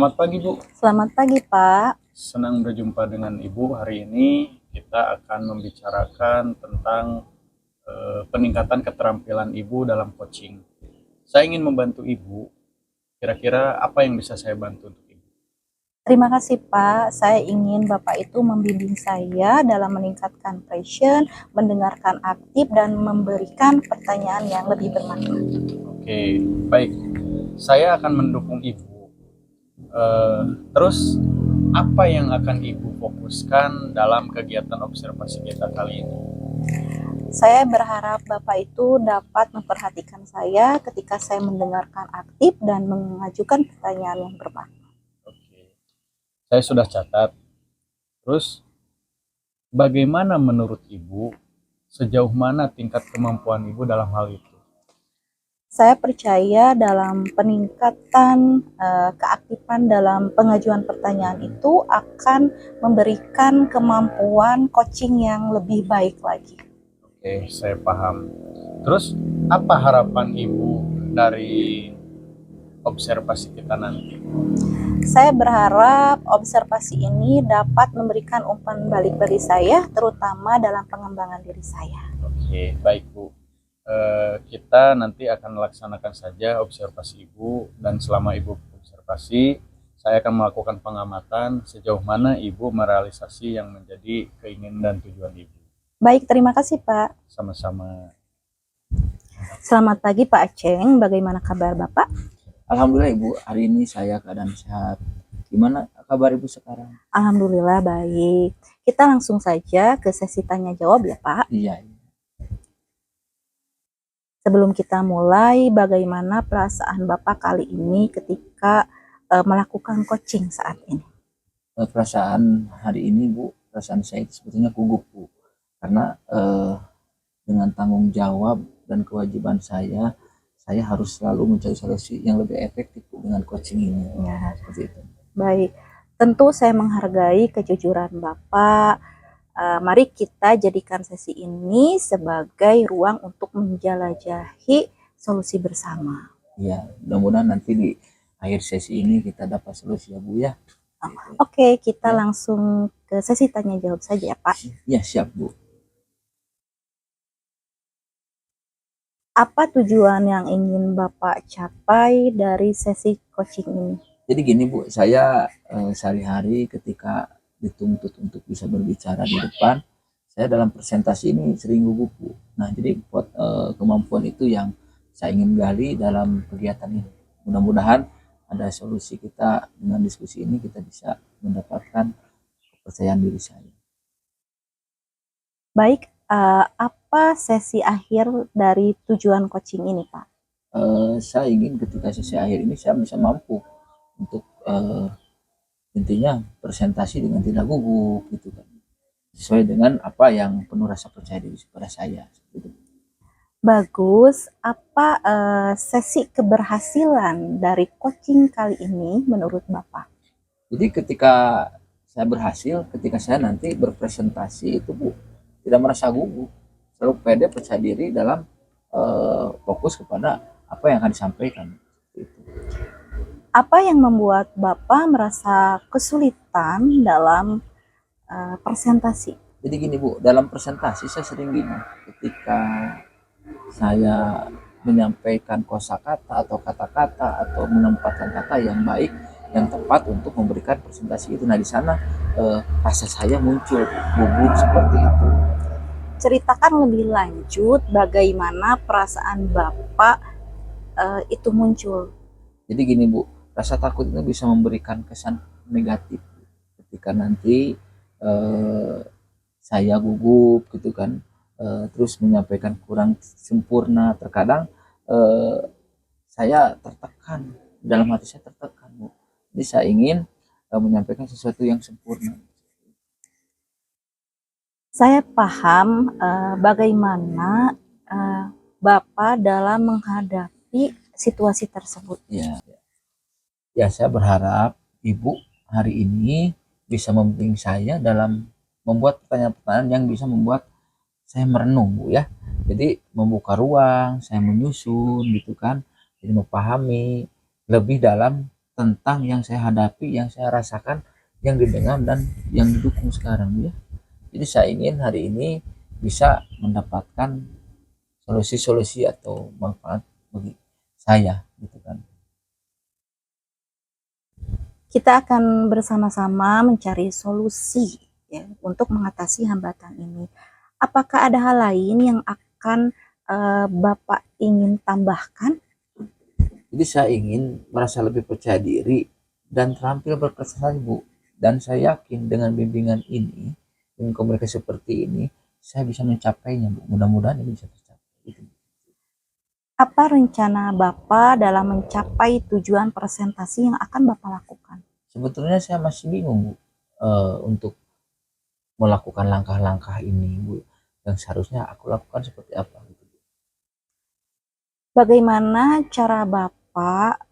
Selamat pagi, Bu. Selamat pagi, Pak. Senang berjumpa dengan Ibu. Hari ini kita akan membicarakan tentang peningkatan keterampilan Ibu dalam coaching. Saya ingin membantu Ibu. Kira-kira apa yang bisa saya bantu untuk Ibu? Terima kasih, Pak. Saya ingin Bapak itu membimbing saya dalam meningkatkan passion, mendengarkan aktif, dan memberikan pertanyaan yang lebih bermakna. Oke, baik. Saya akan mendukung Ibu. Eh, Terus, apa yang akan Ibu fokuskan dalam kegiatan observasi kita kali ini? Saya berharap Bapak itu dapat memperhatikan saya ketika saya mendengarkan aktif dan mengajukan pertanyaan yang bermakna. Oke, saya sudah catat. Terus, bagaimana menurut Ibu, sejauh mana tingkat kemampuan Ibu dalam hal itu? Saya percaya dalam peningkatan keaktifan dalam pengajuan pertanyaan itu akan memberikan kemampuan coaching yang lebih baik lagi. Oke, saya paham. Terus, apa harapan Ibu dari observasi kita nanti? Saya berharap observasi ini dapat memberikan umpan balik bagi saya, terutama dalam pengembangan diri saya. Oke, baik Bu. Kita nanti akan melaksanakan saja observasi Ibu, dan selama Ibu observasi, saya akan melakukan pengamatan sejauh mana Ibu merealisasi yang menjadi keinginan dan tujuan Ibu. Baik, terima kasih Pak. Sama-sama. Selamat pagi Pak Aceng, bagaimana kabar Bapak? Alhamdulillah Ibu, hari ini saya keadaan sehat. Gimana kabar Ibu sekarang? Alhamdulillah baik. Kita langsung saja ke sesi tanya jawab ya Pak. Iya. Sebelum kita mulai, bagaimana perasaan Bapak kali ini ketika melakukan coaching saat ini? Perasaan hari ini Bu, perasaan saya itu sebetulnya gugup Bu. Karena dengan tanggung jawab dan kewajiban saya harus selalu mencari solusi yang lebih efektif Bu dengan coaching ini. Ya, seperti itu. baik. Tentu saya menghargai kejujuran Bapak. Mari kita jadikan sesi ini sebagai ruang untuk menjelajahi solusi bersama. Iya, mudah-mudahan nanti di akhir sesi ini kita dapat solusi ya Bu ya. Oke, kita langsung ke sesi tanya jawab saja ya Pak. Ya, siap Bu. Apa tujuan yang ingin Bapak capai dari sesi coaching ini? Jadi gini Bu, saya sehari-hari ketika dituntut untuk bisa berbicara di depan, saya dalam presentasi ini sering gugup Bu. Nah jadi kemampuan itu yang saya ingin gali dalam kegiatan ini. Mudah-mudahan ada solusi kita dengan diskusi ini kita bisa mendapatkan kepercayaan diri saya. Baik, apa sesi akhir dari tujuan coaching ini Pak? Saya ingin ketika sesi akhir ini saya bisa mampu untuk intinya presentasi dengan tidak gugup gitu kan, sesuai dengan apa yang penuh rasa percaya diri pada saya gitu. Bagus, apa sesi keberhasilan dari coaching kali ini menurut Bapak? Jadi ketika saya berhasil, ketika saya nanti berpresentasi itu Bu, tidak merasa gugup, selalu pede percaya diri dalam fokus kepada apa yang akan disampaikan gitu. Apa yang membuat Bapak merasa kesulitan dalam presentasi? Jadi gini Bu, dalam presentasi saya sering gini, ketika saya menyampaikan kosakata atau kata-kata atau menempatkan kata yang baik, yang tepat untuk memberikan presentasi itu. Nah di sana rasa saya muncul gugup seperti itu. Ceritakan lebih lanjut bagaimana perasaan Bapak itu muncul. Jadi gini Bu, rasa takut itu bisa memberikan kesan negatif ketika nanti saya gugup gitu kan, terus menyampaikan kurang sempurna, terkadang saya tertekan, dalam hati saya tertekan Bu. Jadi saya ingin menyampaikan sesuatu yang sempurna. Saya paham bagaimana Bapak dalam menghadapi situasi tersebut. Ya, saya berharap Ibu hari ini bisa membimbing saya dalam membuat pertanyaan-pertanyaan yang bisa membuat saya merenung Bu ya. Jadi membuka ruang, saya menyusun gitu kan. Jadi memahami lebih dalam tentang yang saya hadapi, yang saya rasakan, yang didengar dan yang didukung sekarang Bu ya. Jadi saya ingin hari ini bisa mendapatkan solusi-solusi atau manfaat bagi saya gitu kan. Kita akan bersama-sama mencari solusi ya untuk mengatasi hambatan ini. Apakah ada hal lain yang akan Bapak ingin tambahkan? Jadi saya ingin merasa lebih percaya diri dan terampil berprestasi Bu. Dan saya yakin dengan bimbingan ini, dengan komunikasi seperti ini, saya bisa mencapainya Bu. Mudah-mudahan ini bisa tercapai. Gitu. Apa rencana Bapak dalam mencapai tujuan presentasi yang akan Bapak lakukan? Sebetulnya saya masih bingung Bu, untuk melakukan langkah-langkah ini Bu. Yang seharusnya aku lakukan seperti apa gitu. Bagaimana cara Bapak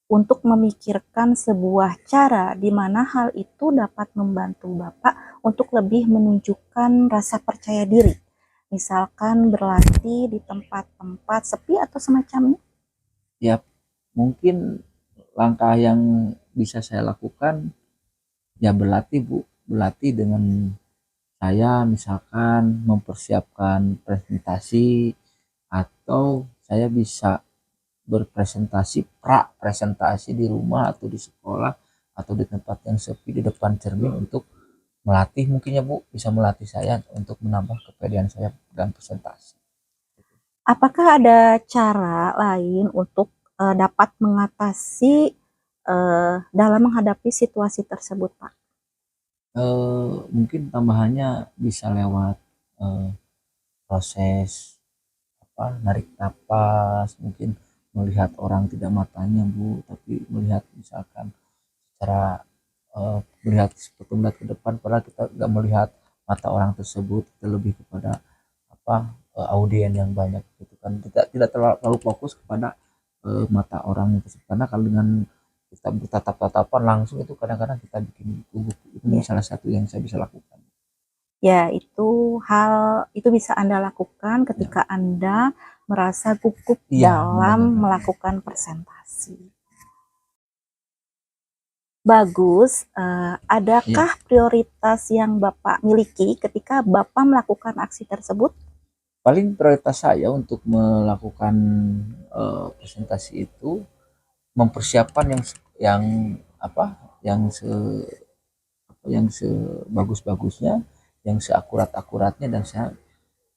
untuk memikirkan sebuah cara di mana hal itu dapat membantu Bapak untuk lebih menunjukkan rasa percaya diri? Misalkan berlatih di tempat-tempat sepi atau semacamnya? Ya, mungkin langkah yang bisa saya lakukan ya berlatih Bu, berlatih dengan saya misalkan mempersiapkan presentasi atau saya bisa berpresentasi presentasi di rumah atau di sekolah atau di tempat yang sepi di depan cermin untuk melatih mungkin ya Bu, bisa melatih saya untuk menambah kepedean saya dalam presentasi. Apakah ada cara lain untuk dapat mengatasi dalam menghadapi situasi tersebut, Pak? Mungkin tambahannya bisa lewat eh, proses apa narik napas, mungkin melihat orang tidak matanya Bu, tapi melihat misalkan secara melihat seperti melihat ke depan, padahal kita nggak melihat mata orang tersebut, kita lebih kepada apa audien yang banyak gitu kan, tidak terlalu fokus kepada mata orang tersebut, karena kalau dengan kita bertatap-tatapan langsung itu kadang-kadang kita bikin gugup. Itu Ya. salah satu yang saya bisa lakukan. Ya, itu bisa Anda lakukan ketika Anda merasa gugup Iya, dalam benar-benar. melakukan presentasi. Bagus, adakah prioritas yang Bapak miliki ketika Bapak melakukan aksi tersebut? Paling prioritas saya untuk melakukan presentasi itu mempersiapkan yang apa yang se yang sebagus-bagusnya, yang seakurat-akuratnya, dan saya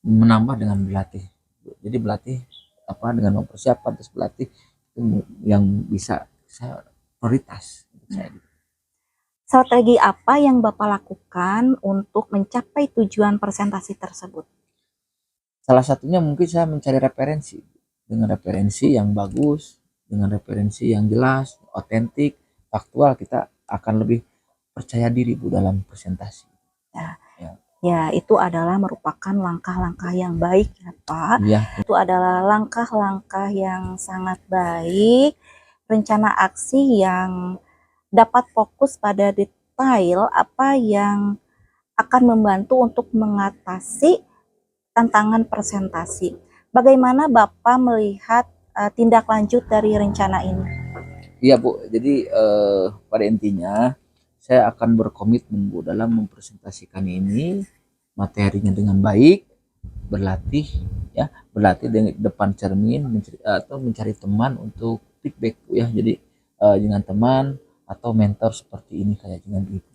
menambah dengan berlatih. Jadi berlatih apa dengan mempersiapkan terus berlatih itu yang bisa saya prioritas untuk saya. Strategi apa yang Bapak lakukan untuk mencapai tujuan presentasi tersebut? Salah satunya mungkin saya mencari referensi, dengan referensi yang bagus, dengan referensi yang jelas, otentik, faktual, kita akan lebih percaya diri Bu dalam presentasi. Ya, itu adalah merupakan langkah-langkah yang baik ya Pak. Iya. Itu adalah langkah-langkah yang sangat baik, rencana aksi yang dapat fokus pada detail apa yang akan membantu untuk mengatasi tantangan presentasi. Bagaimana Bapak melihat tindak lanjut dari rencana ini? Iya Bu, jadi pada intinya saya akan berkomitmen Bu dalam mempresentasikan ini materinya dengan baik, berlatih ya, berlatih di depan cermin atau mencari teman untuk feedback Bu ya. Jadi dengan teman atau mentor seperti ini kayak dengan Ibu.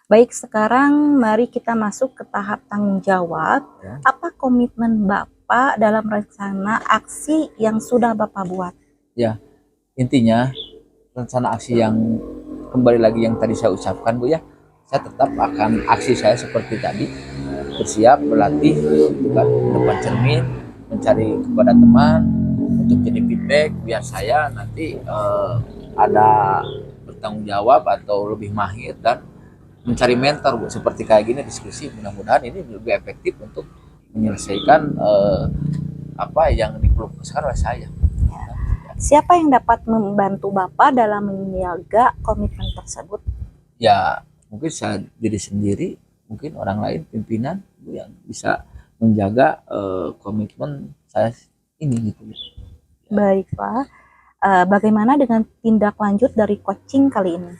Baik, sekarang mari kita masuk ke tahap tanggung jawab. Ya. Apa komitmen Bapak dalam rencana aksi yang sudah Bapak buat? Ya, intinya rencana aksi yang kembali lagi yang tadi saya ucapkan Bu ya, saya tetap akan aksi saya seperti tadi, bersiap berlatih bukan depan cermin, mencari kepada teman untuk jadi feedback biar saya nanti ada bertanggung jawab atau lebih mahir, dan mencari mentor Bu seperti kayak gini diskusi, mudah-mudahan ini lebih efektif untuk menyelesaikan apa yang dikeluhkan oleh saya. Siapa yang dapat membantu Bapak dalam menjaga komitmen tersebut? Ya mungkin saya diri sendiri, mungkin orang lain pimpinan yang bisa menjaga komitmen saya ini gitu. Baik Pak, Bagaimana dengan tindak lanjut dari coaching kali ini?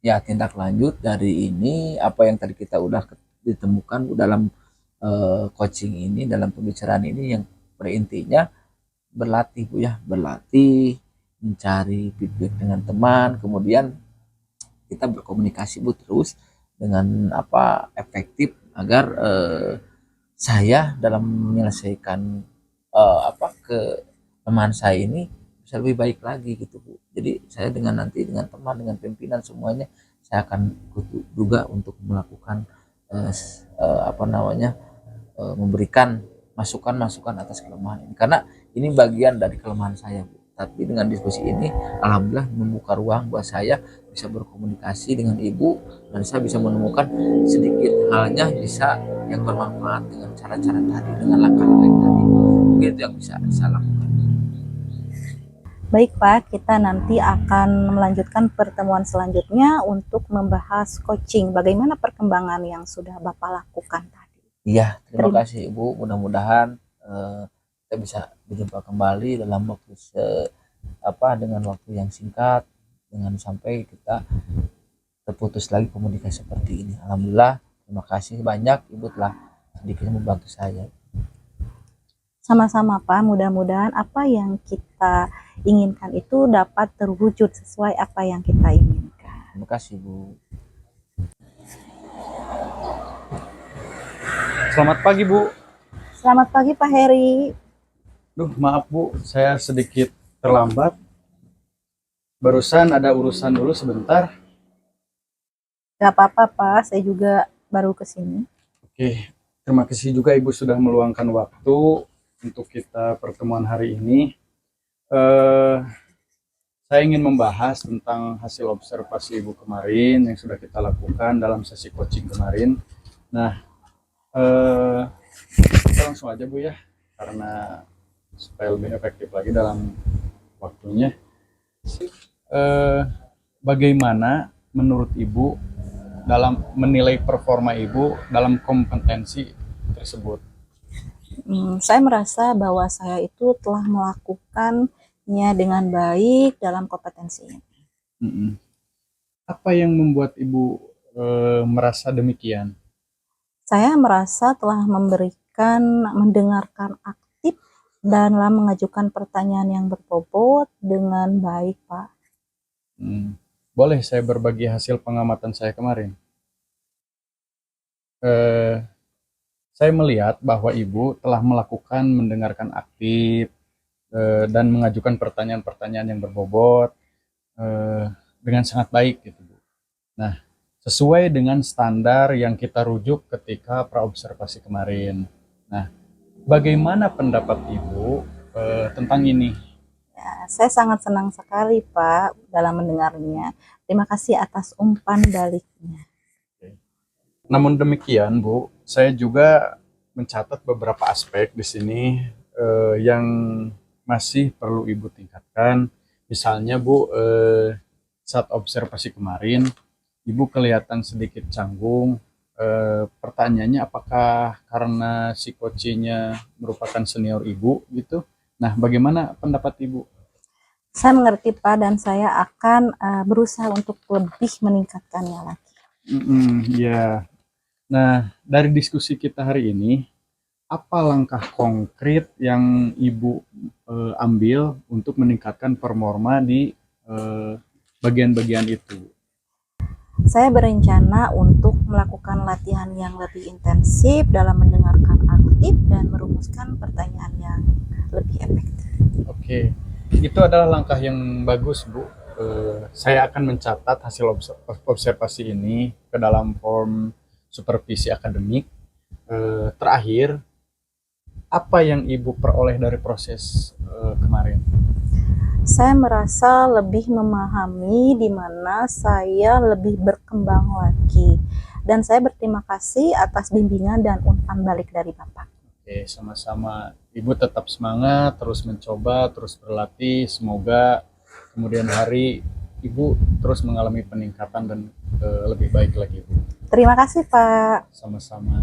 Ya, tindak lanjut dari ini apa yang tadi kita udah ditemukan dalam coaching ini, dalam pembicaraan ini, yang pada intinya berlatih Bu ya, berlatih mencari feedback dengan teman, kemudian kita berkomunikasi Bu terus dengan apa efektif agar saya dalam menyelesaikan kelemahan saya ini bisa lebih baik lagi gitu Bu. Jadi saya dengan nanti dengan teman, dengan pimpinan semuanya, saya akan juga untuk melakukan memberikan masukan-masukan atas kelemahan ini, karena ini bagian dari kelemahan saya Bu. Tapi dengan diskusi ini alhamdulillah membuka ruang buat saya bisa berkomunikasi dengan ibu, dan saya bisa menemukan sedikit halnya bisa yang bermanfaat dengan cara-cara tadi, dengan langkah-langkah yang tadi. Mungkin itu yang bisa saya lakukan. Baik Pak, kita nanti akan melanjutkan pertemuan selanjutnya untuk membahas coaching. Bagaimana perkembangan yang sudah Bapak lakukan tadi? Iya, terima kasih Ibu. Mudah-mudahan kita bisa berjumpa kembali dalam waktu dengan waktu yang singkat, dengan sampai kita terputus lagi komunikasi seperti ini. Alhamdulillah, terima kasih banyak Ibu telah sedikit membantu saya. Sama-sama Pak, mudah-mudahan apa yang kita inginkan itu dapat terwujud sesuai apa yang kita inginkan. Terima kasih Bu. Selamat pagi Bu. Selamat pagi Pak Heri. Duh, maaf Bu, saya sedikit terlambat. Barusan ada urusan dulu sebentar. Gak apa-apa Pak, saya juga baru kesini. Oke, terima kasih juga Ibu sudah meluangkan waktu untuk kita pertemuan hari ini. Saya ingin membahas tentang hasil observasi Ibu kemarin yang sudah kita lakukan dalam sesi coaching kemarin. Nah, kita langsung aja Bu ya, karena supaya lebih efektif lagi dalam waktunya. Bagaimana menurut Ibu dalam menilai performa Ibu dalam kompetensi tersebut? Saya merasa bahwa saya itu telah melakukannya dengan baik dalam kompetensi ini. Apa yang membuat Ibu merasa demikian? Saya merasa telah mendengarkan aktif dalam mengajukan pertanyaan yang berbobot dengan baik, Pak. Boleh saya berbagi hasil pengamatan saya kemarin? Saya melihat bahwa Ibu telah melakukan mendengarkan aktif dan mengajukan pertanyaan-pertanyaan yang berbobot dengan sangat baik gitu Bu. Nah, sesuai dengan standar yang kita rujuk ketika praobservasi kemarin. Nah, bagaimana pendapat Ibu tentang ini? Ya, saya sangat senang sekali Pak dalam mendengarnya. Terima kasih atas umpan baliknya. Namun demikian Bu, saya juga mencatat beberapa aspek di sini yang masih perlu Ibu tingkatkan. Misalnya Bu, saat observasi kemarin, Ibu kelihatan sedikit canggung. Pertanyaannya apakah karena si coachnya merupakan senior Ibu gitu? Nah, bagaimana pendapat Ibu? Saya mengerti Pak, dan saya akan berusaha untuk lebih meningkatkannya lagi. Ya. Nah, dari diskusi kita hari ini, apa langkah konkret yang Ibu ambil untuk meningkatkan performa di bagian-bagian itu? Saya berencana untuk melakukan latihan yang lebih intensif dalam mendengarkan aktif dan merumuskan pertanyaan yang lebih efektif. Oke, itu adalah langkah yang bagus Bu. Saya akan mencatat hasil observasi ini ke dalam form supervisi akademik. Terakhir, apa yang Ibu peroleh dari proses kemarin? Saya merasa lebih memahami di mana saya lebih berkembang lagi, dan saya berterima kasih atas bimbingan dan umpan balik dari Bapak. Oke, sama-sama. Ibu tetap semangat, terus mencoba, terus berlatih. Semoga kemudian hari Ibu terus mengalami peningkatan dan lebih baik lagi, Bu. Terima kasih, Pak. Sama-sama.